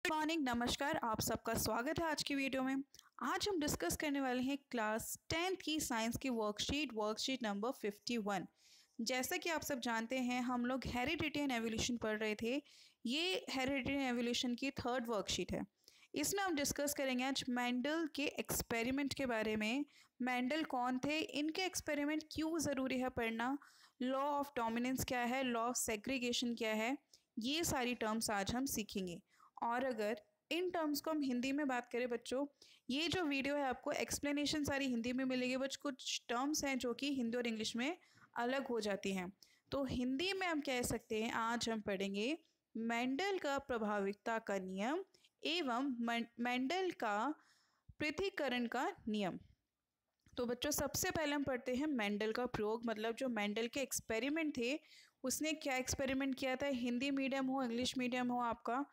Morning, नमस्कार। आप सबका स्वागत है आज की वीडियो में। आज हम डिस्कस करने वाले हैं क्लास 10th की साइंस की वर्कशीट नंबर 51। जैसा कि आप सब जानते हैं, हम लोग हेरिडिटी एंड एवोल्यूशन पढ़ रहे थे। ये हेरिडिटी एंड एवोल्यूशन की 3rd वर्कशीट है। इसमें हम डिस्कस करेंगे आज मेंडल के एक्सपेरिमेंट के बारे में। मेंडल कौन थे, इनके एक्सपेरिमेंट क्यों ज़रूरी है पढ़ना, लॉ ऑफ डोमिनेंस क्या है, लॉ ऑफ सेग्रीगेशन क्या है, ये सारी टर्म्स आज हम सीखेंगे। और अगर इन टर्म्स को हम हिंदी में बात करें बच्चों, ये जो वीडियो है आपको एक्सप्लेनेशन सारी हिंदी में मिलेगी, बट कुछ टर्म्स हैं जो कि हिंदी और इंग्लिश में अलग हो जाती हैं। तो हिंदी में हम कह सकते हैं, आज हम पढ़ेंगे मेंडल का प्रभाविकता का नियम एवं मेंडल का पृथक्करण का नियम। तो बच्चों, सबसे पहले हम पढ़ते हैं मेंडल का प्रयोग, मतलब जो मेंडल के एक्सपेरिमेंट थे, उसने क्या एक्सपेरिमेंट किया था। हिंदी मीडियम हो, इंग्लिश मीडियम हो, आपका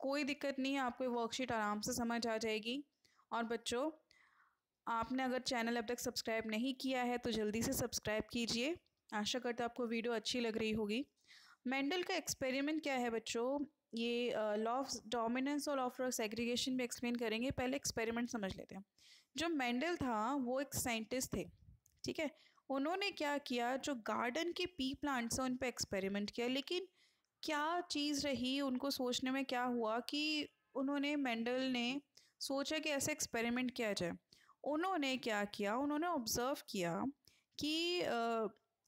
कोई दिक्कत नहीं है, आपको वर्कशीट आराम से समझ आ जाएगी। और बच्चों, आपने अगर चैनल अब तक सब्सक्राइब नहीं किया है तो जल्दी से सब्सक्राइब कीजिए। आशा करते आपको वीडियो अच्छी लग रही होगी। मेंडल का एक्सपेरिमेंट क्या है बच्चों, ये लॉ ऑफ डोमिनेंस और लॉ ऑफ सेग्रीगेशन भी एक्सप्लेन करेंगे। पहले एक्सपेरिमेंट समझ लेते हैं। जो मेंडल था वो एक साइंटिस्ट थे, ठीक है। उन्होंने क्या किया, जो गार्डन के पी प्लांट्स हैं उन पर एक्सपेरिमेंट किया। लेकिन क्या चीज़ रही, उनको सोचने में क्या हुआ कि मेंडल ने सोचा कि ऐसे एक्सपेरिमेंट किया जाए। उन्होंने क्या किया, उन्होंने ऑब्ज़र्व किया कि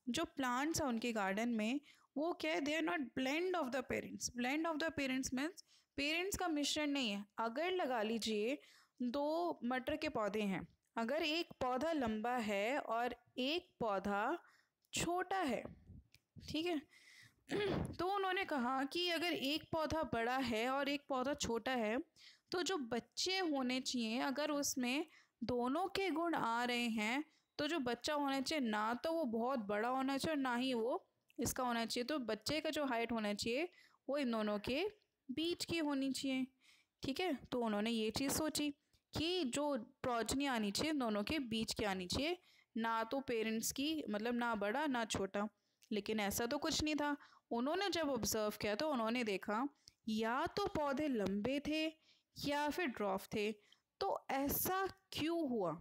जो प्लांट्स हैं उनके गार्डन में, वो क्या है, they are not blend of the parents. Blend of the parents means parents का मिश्रण नहीं है। अगर लगा लीजिए 2 मटर के पौधे हैं, अगर एक पौधा लंबा है और एक पौधा छोटा है, ठीक है, तो उन्होंने कहा कि अगर एक पौधा बड़ा है और एक पौधा छोटा है, तो जो बच्चे होने चाहिए, अगर उसमें दोनों के गुण आ रहे हैं, तो जो बच्चा होना चाहिए ना तो वो बहुत बड़ा होना चाहिए और ना ही वो इसका होना चाहिए। तो बच्चे का जो हाइट होना चाहिए वो इन दोनों के बीच की होनी चाहिए, ठीक है। तो उन्होंने ये चीज़ सोची कि जो प्रोजनी आनी चाहिए दोनों के बीच की आनी चाहिए, ना तो पेरेंट्स की, मतलब ना बड़ा ना छोटा। लेकिन ऐसा तो कुछ नहीं था। उन्होंने जब ऑब्जर्व किया तो उन्होंने देखा या तो पौधे लंबे थे या फिर ड्रॉफ थे। तो ऐसा क्यों हुआ?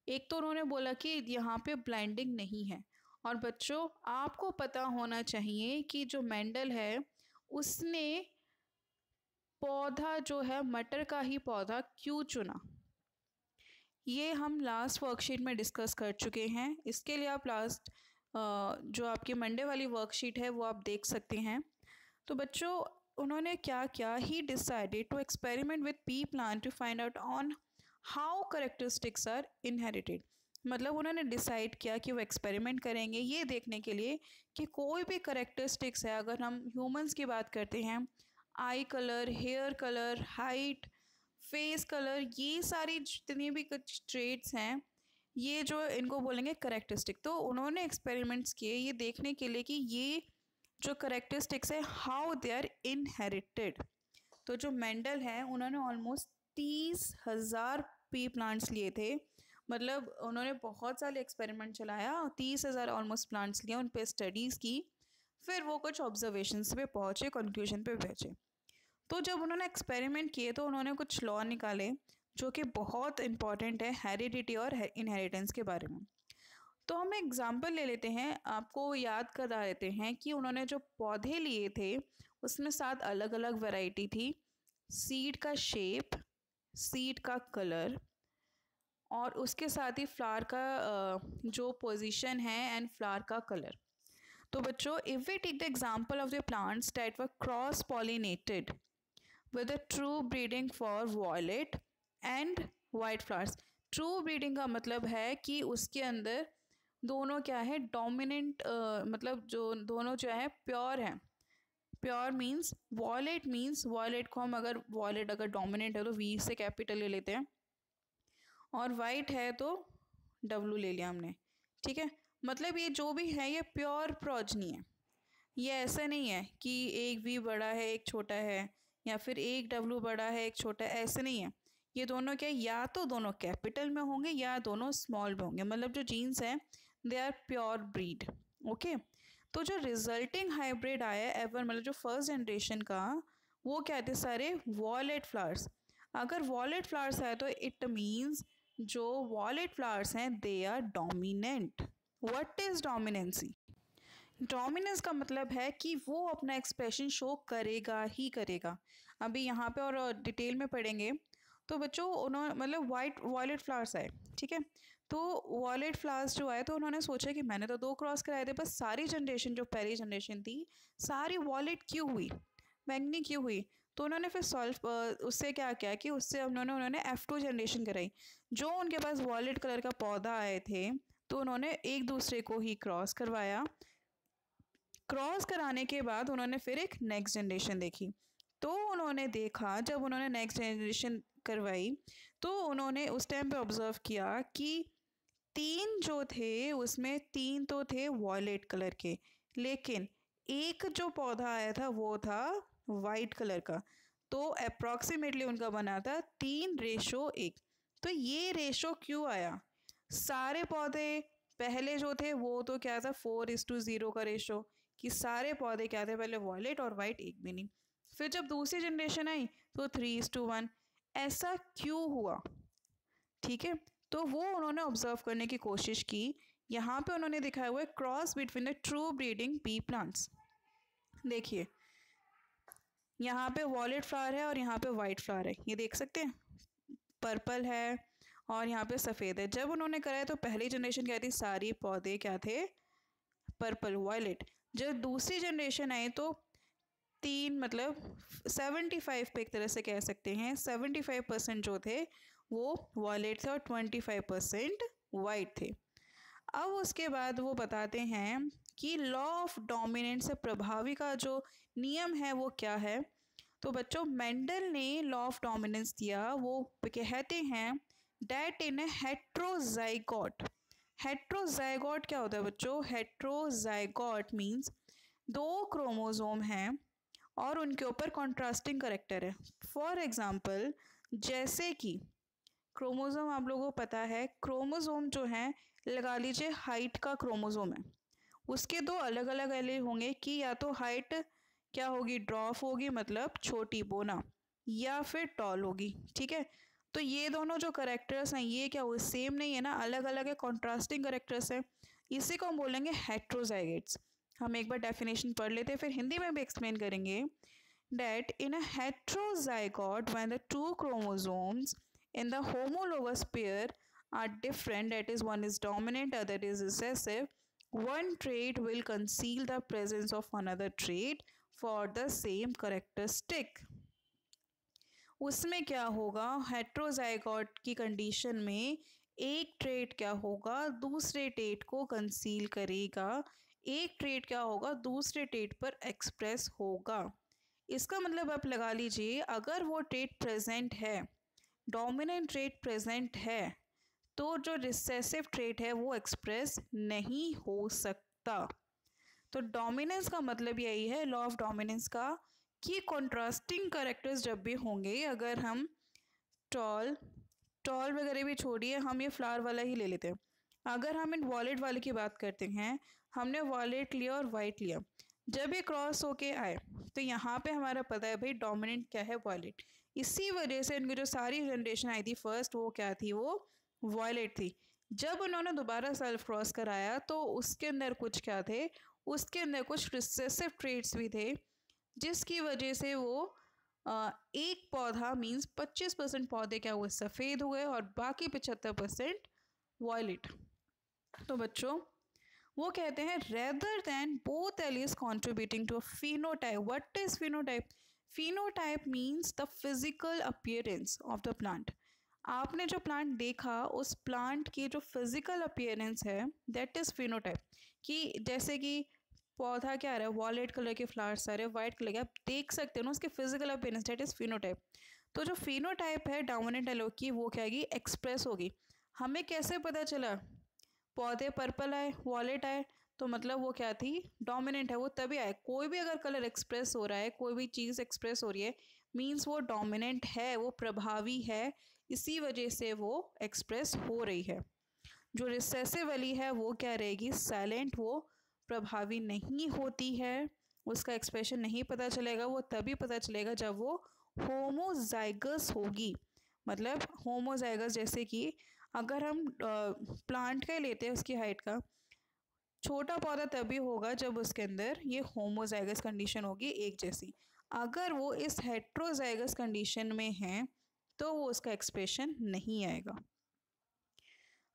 एक तो उन्होंने बोला कि यहाँ पे ब्लाइंडिंग नहीं है। और बच्चों, आपको पता होना चाहिए कि जो मेंडल है उसने पौधा जो है मटर का ही पौधा क्यों चुना, ये हम लास्ट वर्कशीट में डिस्कस कर चुके हैं। इसके लिए आप लास्ट जो आपकी मंडे वाली वर्कशीट है वो आप देख सकते हैं। तो बच्चों, उन्होंने क्या किया, he decided to experiment with pea plant to find out on how characteristics are inherited. मतलब उन्होंने डिसाइड किया कि वो एक्सपेरिमेंट करेंगे ये देखने के लिए कि कोई भी करेक्टरिस्टिक्स है, अगर हम ह्यूमंस की बात करते हैं, eye colour, hair colour, height, face colour, ये सारी जितनी भी कुछ ट्रेट्स हैं, ये जो इनको बोलेंगे करेक्टरिस्टिक। तो उन्होंने एक्सपेरिमेंट्स किए ये देखने के लिए कि ये जो करेक्टरिस्टिक्स है हाउ दे आर इनहेरिटेड। तो जो मेंडल है उन्होंने ऑलमोस्ट 30,000 पी प्लांट्स लिए थे। मतलब उन्होंने बहुत सारे एक्सपेरिमेंट चलाया, 30,000 ऑलमोस्ट प्लांट्स लिए, उन पर स्टडीज़ की, फिर वो कुछ ऑब्जर्वेशंस पे पहुँचे, कंक्लूजन पे पहुँचे। तो जब उन्होंने एक्सपेरिमेंट किए तो उन्होंने कुछ लॉ निकाले जो कि बहुत इंपॉर्टेंट है हेरिडिटी और इनहेरिटेंस के बारे में। तो हम एग्जाम्पल ले लेते हैं, आपको याद करा देते हैं कि उन्होंने जो पौधे लिए थे उसमें 7 अलग अलग वैरायटी थी। सीड का शेप, सीड का कलर, और उसके साथ ही फ्लावर का जो पोजीशन है एंड फ्लावर का कलर। तो बच्चों, if we take the example of the plants that were cross pollinated with a true breeding for violet and white flowers. True breeding का मतलब है कि उसके अंदर दोनों क्या है, डोमिनेंट, मतलब जो दोनों जो है प्योर हैं। प्योर मीन्स वॉयलेट को हम अगर डोमिनेंट है तो वी से कैपिटल ले लेते हैं, और वाइट है तो डब्लू ले लिया हमने, ठीक है। मतलब ये जो भी है ये प्योर प्रोजनी है। ये ऐसा नहीं है कि एक वी बड़ा है एक छोटा है, या फिर एक डब्लू बड़ा है एक छोटा है, ऐसे नहीं है। ये दोनों क्या, या तो दोनों कैपिटल में होंगे या दोनों स्मॉल में होंगे। मतलब जो जीन्स हैं they are pure breed, okay. तो जो रिजल्टिंग हाइब्रिड आया एवर, मतलब जो फर्स्ट जनरेशन का, वो क्या थे, सारे वॉयलेट फ्लावर्स। अगर वॉयलेट फ्लावर्स है तो इट मीन्स जो वॉयलेट फ्लावर्स हैं they are dominant. What is dominancy? Dominance का मतलब है कि वो अपना एक्सप्रेशन शो करेगा ही करेगा। अभी यहाँ पे और डिटेल में पढ़ेंगे। तो बच्चों उन्होंने मतलब वॉयलेट फ्लावर्स आए, ठीक है। तो वॉयलेट फ्लावर्स जो आए तो उन्होंने सोचा कि मैंने तो 2 क्रॉस कराए थे, बस सारी जनरेशन जो पहली जनरेशन थी सारी वॉयलेट क्यों हुई, बैंगनी क्यों हुई। तो उन्होंने फिर सॉल्व उससे क्या किया कि उससे उन्होंने F2 जनरेशन कराई। जो उनके पास वॉयलेट कलर का पौधा आए थे तो उन्होंने एक दूसरे को ही क्रॉस करवाया। क्रॉस कराने के बाद उन्होंने फिर एक नेक्स्ट जनरेशन देखी। तो उन्होंने देखा, जब उन्होंने नेक्स्ट जनरेशन करवाई तो उन्होंने उस टाइम पे ऑब्जर्व किया कि 3 जो थे उसमें 3 तो थे वॉयलेट कलर के, लेकिन एक जो पौधा आया था वो था वाइट कलर का। तो अप्रॉक्सीमेटली उनका बना था 3:1। तो ये रेशो क्यों आया? सारे पौधे पहले जो थे वो तो क्या था 4:0 का रेशो, कि सारे पौधे क्या थे पहले वॉयलेट और वाइट एक भी नहीं। फिर जब दूसरी जनरेशन आई तो 3:1। ऐसा क्यों हुआ? ठीक है, तो वो उन्होंने ऑब्जर्व करने की कोशिश की। यहाँ पे उन्होंने दिखाया हुआ है cross between the true breeding P plants. देखिए यहाँ पे वॉयलेट फ्लावर है और यहाँ पे वाइट फ्लावर है, ये देख सकते हैं, पर्पल है और यहाँ पे सफ़ेद है। जब उन्होंने कराया तो पहली जनरेशन क्या थी, सारी पौधे क्या थे, पर्पल वॉयलेट। जब दूसरी जनरेशन आई तो 3 मतलब 75 पे एक तरह से कह सकते हैं 75% जो थे वो वॉयलेट थे और 25% वाइट थे। अब उसके बाद वो बताते हैं कि लॉ ऑफ डोमिनेंट से प्रभावी का जो नियम है वो क्या है। तो बच्चों मेंडल ने लॉ ऑफ डोमिनेंस दिया, वो कहते हैं डेट इन ए हेट्रोजाइगोट। हेट्रोजाइगोट क्या होता है बच्चों? हेट्रोजाइगोट मीन्स 2 क्रोमोसोम हैं और उनके ऊपर कॉन्ट्रास्टिंग करेक्टर है। फॉर एग्जाम्पल जैसे कि क्रोमोसोम आप लोगों को पता है, क्रोमोसोम जो है लगा लीजिए हाइट का क्रोमोसोम है, उसके 2 अलग अलग एलील होंगे कि या तो हाइट क्या होगी, ड्रॉप होगी मतलब छोटी बोना, या फिर टॉल होगी, ठीक है। तो ये दोनों जो करेक्टर्स हैं ये क्या हुए, सेम नहीं है ना, अलग अलग है, कॉन्ट्रास्टिंग करेक्टर्स है। इसी को हम बोलेंगे हेट्रोजाइगेट्स। हम एक बार डेफिनेशन पढ़ लेते हैं फिर हिंदी में भी एक्सप्लेन करेंगे। That in a heterozygote when the 2 chromosomes in the homologous pair are different, that is one is dominant other is recessive, one trait will conceal the presence of another trait for the same characteristic। उसमें क्या होगा, heterozygote की condition में एक trait क्या होगा, दूसरे trait को कंसील करेगा, एक ट्रेट क्या होगा दूसरे ट्रेट पर एक्सप्रेस होगा। इसका मतलब आप लगा लीजिए अगर वो ट्रेट प्रेजेंट है, डोमिनेंट ट्रेट प्रेजेंट है, तो जो रिसेसिव ट्रेट है वो एक्सप्रेस नहीं हो सकता। तो डोमिनेंस का मतलब यही है लॉ ऑफ डोमिनेंस का, कि कॉन्ट्रास्टिंग कैरेक्टर्स जब भी होंगे, अगर हम टॉल टॉल वगैरह भी छोड़िए, हम ये फ्लावर वाला ही ले लेते हैं। अगर हम इन वॉलेट वाले की बात करते हैं, हमने वॉलेट लिया और वाइट लिया, जब ये क्रॉस होके आए तो यहाँ पे हमारा पता है भाई डोमिनेंट क्या है, वॉलेट। इसी वजह से इनकी जो सारी जनरेशन आई थी फर्स्ट वो क्या थी, वो वॉलेट थी। जब उन्होंने दोबारा सेल्फ क्रॉस कराया तो उसके अंदर कुछ क्या थे, उसके अंदर कुछ रिसेसिव ट्रेट्स भी थे, जिसकी वजह से वो एक पौधा मीन्स 25% पौधे क्या हुए, सफ़ेद हुए और बाकी 75% वॉयलेट। तो बच्चों वो कहते हैं rather than both alleles contributing to a phenotype. What is phenotype? Phenotype means the physical appearance of the plant. आपने जो प्लांट देखा उस प्लांट की जो फिजिकल अपीयरेंस है दैट इज फिनोटाइप। कि जैसे कि पौधा क्या आ रहा है, वॉयलेट कलर के फ्लावर्स आ रहे हैं, वाइट कलर के, आप देख सकते हो ना उसके physical appearance, that is phenotype. तो जो फिनोटाइप है डोमिनेंट एलील की वो क्या आएगी, एक्सप्रेस होगी। हमें कैसे पता चला, पौधे पर्पल आए वॉयलेट आए तो मतलब वो क्या थी, डोमिनेंट है, वो तभी आए। कोई भी अगर कलर एक्सप्रेस हो रहा है, कोई भी चीज़ एक्सप्रेस हो रही है, मीन्स वो डोमिनेंट है, वो प्रभावी है, इसी वजह से वो एक्सप्रेस हो रही है। जो रिसेसिव वाली है वो क्या रहेगी, साइलेंट, वो प्रभावी नहीं होती है, उसका एक्सप्रेशन नहीं पता चलेगा, वो तभी पता चलेगा जब वो होमोजाइगस होगी। मतलब होमोजाइगस जैसे कि अगर हम प्लांट का लेते हैं, उसकी हाइट का, छोटा पौधा तभी होगा जब उसके अंदर ये होमोजाइगस कंडीशन होगी एक जैसी। अगर वो इस हेट्रोजाइगस कंडीशन में है तो वो उसका एक्सप्रेशन नहीं आएगा।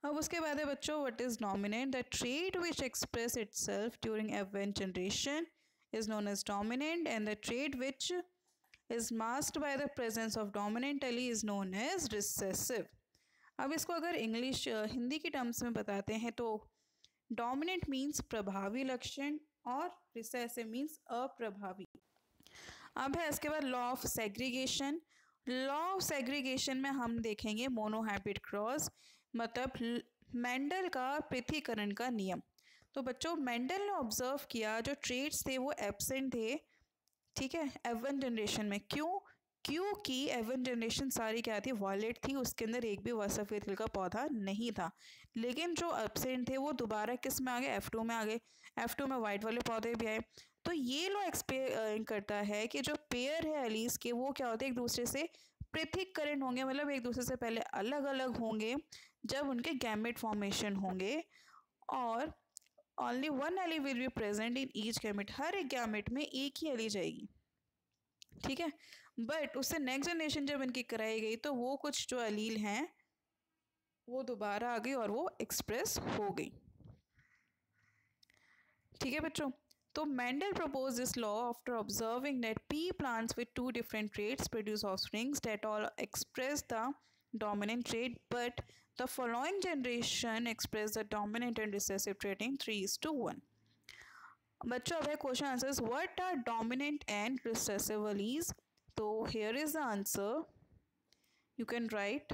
अब उसके बाद है बच्चों, what is dominant? The trait which express itself during event generation is known as dominant, and the trait which is masked by the presence of dominant allele is known as recessive. अब इसको अगर English Hindi की terms में बताते हैं तो dominant means प्रभावी लक्षण और रिसेसिव मीन्स अप्रभावी। अब है इसके बाद law of segregation. Law of segregation में हम देखेंगे मोनोहाइब्रिड क्रॉस, मतलब मेंडल का पृथक्करण का नियम। तो बच्चों मेंडल ने ऑब्जर्व किया जो ट्रेट्स थे वो एब्सेंट थे, ठीक है, एवन जनरेशन में। क्यों? क्योंकि एवन जनरेशन सारी क्या थी, वायलेट थी, उसके अंदर एक भी सफेद तिल का पौधा नहीं था। लेकिन जो एब्सेंट थे वो दोबारा किस में आ गए, F2 में आ गए। F2 में वाइट वाले पौधे भी आए। तो ये लॉ एक्सप्लेन करता है कि जो पेयर है एलीज के वो क्या होते हैं, एक दूसरे से पृथक्करण होंगे, मतलब एक दूसरे से पहले अलग अलग होंगे जब उनके गैमेट फॉर्मेशन होंगे, और only one allele will be present in each gamete. हर एक गैमेट में एक ही एली जाएगी, ठीक है। बट उससे नेक्स्ट जनरेशन जब इनकी कराई गई तो वो कुछ जो एलील हैं वो दोबारा आ गई और वो एक्सप्रेस हो गई, ठीक है बच्चों। तो Mendel proposed this law after observing that pea plants with two different traits produce offsprings that all express the dominant trait, but the following generation express the dominant and recessive trait in 3:1. बच्चों अब है question answers, what are dominant and recessive alleles? तो here is the answer, you can write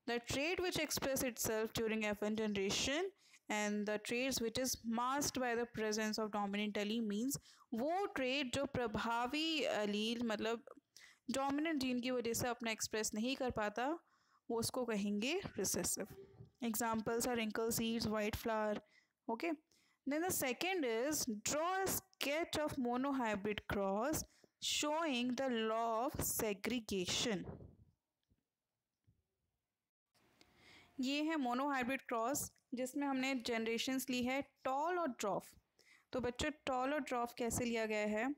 the trait which express itself during F1 generation and the traits which is masked by the presence of dominant allele means वो trait जो प्रभावी allele मतलब dominant gene की वजह से अपना express नहीं कर पाता, वो उसको कहेंगे recessive. Examples are wrinkle seeds, white flower, okay. Then the second is draw a sketch of monohybrid cross showing the law of segregation. ये है मोनोहाइब्रिड क्रॉस जिसमें हमने जनरेशन्स ली है टॉल और ड्रॉफ। तो बच्चों टॉल और ड्रॉफ कैसे लिया गया है?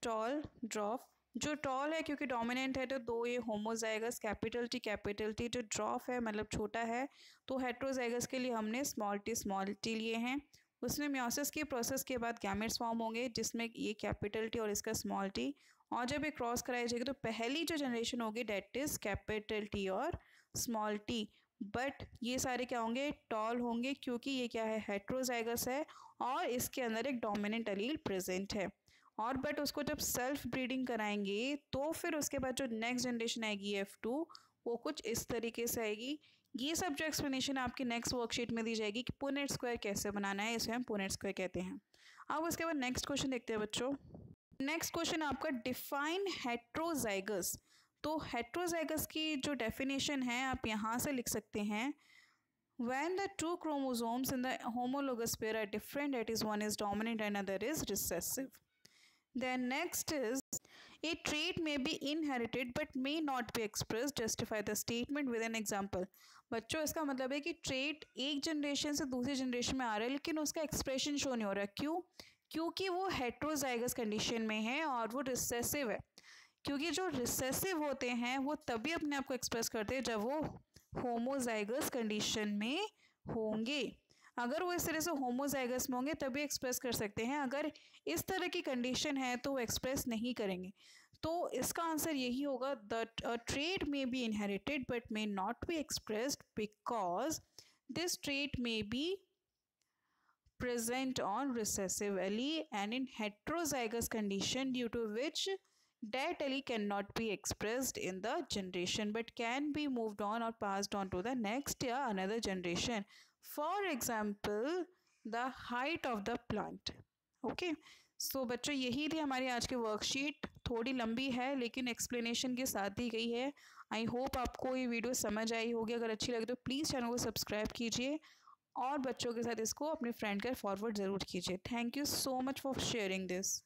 टॉल ड्रॉफ, जो टॉल है क्योंकि डोमिनेंट है तो दो ये होमोजाइगस कैपिटल टी, जो ड्रॉफ है मतलब छोटा है तो हेट्रोजाइगस के लिए हमने स्मॉल टी लिए हैं। उसमें मियोसिस की प्रोसेस के बाद गैमेट्स फॉर्म होंगे जिसमें ये कैपिटल टी और इसका स्मॉल टी, और जब ये क्रॉस कराई जाएगी तो पहली जो जनरेशन होगी डेट इज कैपिटल टी और स्मॉल टी। बट ये सारे क्या होंगे, टॉल होंगे, क्योंकि ये क्या है, हेट्रोजाइगस है और इसके अंदर एक डोमिनेंट एलील प्रेजेंट है। और बट उसको जब सेल्फ ब्रीडिंग कराएंगे तो फिर उसके बाद जो नेक्स्ट जनरेशन आएगी F2 वो कुछ इस तरीके से आएगी। ये सब जो एक्सप्लेनेशन आपकी नेक्स्ट वर्कशीट में दी जाएगी कि पुनेट स्क्वायर कैसे बनाना है, इसे हम पुनेट स्क्वायर कहते हैं। अब उसके बाद नेक्स्ट क्वेश्चन देखते हैं बच्चों। नेक्स्ट क्वेश्चन आपका डिफाइन हेट्रोजाइगस। तो हेट्रोजाइगस की जो डेफिनेशन है आप यहाँ से लिख सकते हैं, when the two chromosomes in the homologous pair are different, that is one is dominant and other is recessive. Then next is a trait may be inherited but may not be expressed, justify the statement with an example. बच्चों इसका मतलब है कि trait एक generation से दूसरी generation में आ रहा है लेकिन उसका एक्सप्रेशन शो नहीं हो रहा। क्यों? क्योंकि वो हेट्रोजाइगस कंडीशन में है और वो रिसेसिव है। क्योंकि जो रिसेसिव होते हैं वो तभी अपने आप को एक्सप्रेस करते हैं जब वो होमोजाइगस कंडीशन में होंगे। अगर वो इस तरह से होमोजाइगस में होंगे तभी एक्सप्रेस कर सकते हैं, अगर इस तरह की कंडीशन है तो वो एक्सप्रेस नहीं करेंगे। तो इसका आंसर यही होगा, that a trait may be inherited but may not be expressed because this trait may be present on recessive allele and in heterozygous condition due to which that allele cannot be expressed in the generation but can be moved on or passed on to the next या another generation. For example, the height of the plant. Okay. सो बच्चों यही थी हमारी आज की worksheet. थोड़ी लंबी है लेकिन एक्सप्लेनेशन के साथ दी गई है। आई होप आपको ये वीडियो समझ आई होगी। अगर अच्छी लगे तो प्लीज़ चैनल को सब्सक्राइब कीजिए और बच्चों के साथ इसको अपने फ्रेंड का फॉरवर्ड ज़रूर कीजिए। Thank you so much for sharing this.